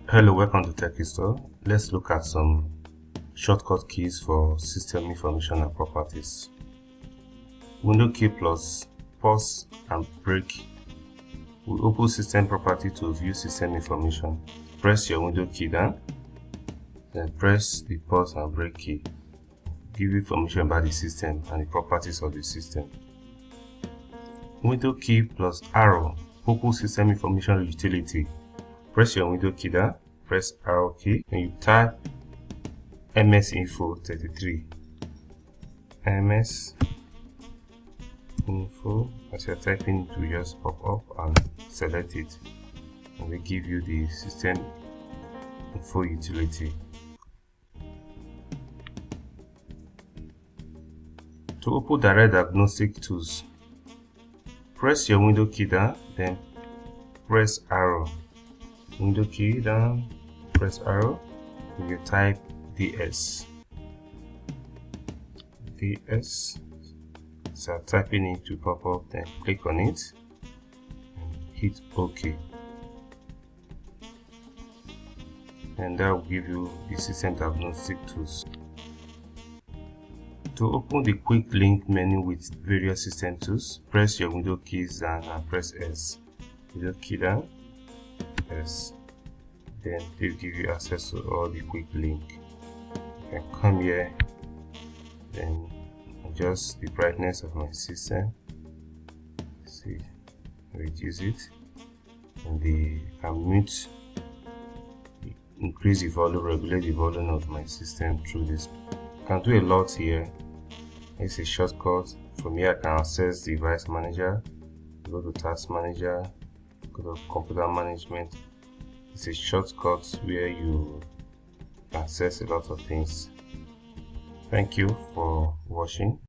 Hello, welcome to Tech Store. Let's look at some shortcut keys for system information and properties. Window key plus pause and break will open system property to view system information. Press your window key down, then press the pause and break key. Give information about the system and the properties of the system. Window key plus arrow open system information utility. Press your window key down, press arrow key, and you type ms info 33. ms info, as you're typing, it will just pop up and select it, and they give you the system info utility. To open direct diagnostic tools, press your window key down, then press arrow. Window key down, press arrow, and you type ds. So typing it to pop up, then click on it and hit OK, and that will give you the system diagnostic tools. To open the quick link menu with various system tools, press your window keys down and press S. Window key down, S. Then they will give you access to all the quick link. You can come here, then adjust the brightness of my system. See, reduce it, and can mute, increase the volume, regulate the volume of my system through this. I can do a lot here. It's a shortcut. From here I can access device manager, go to task manager, go to computer management. It's a shortcut where you access a lot of things. Thank you for watching.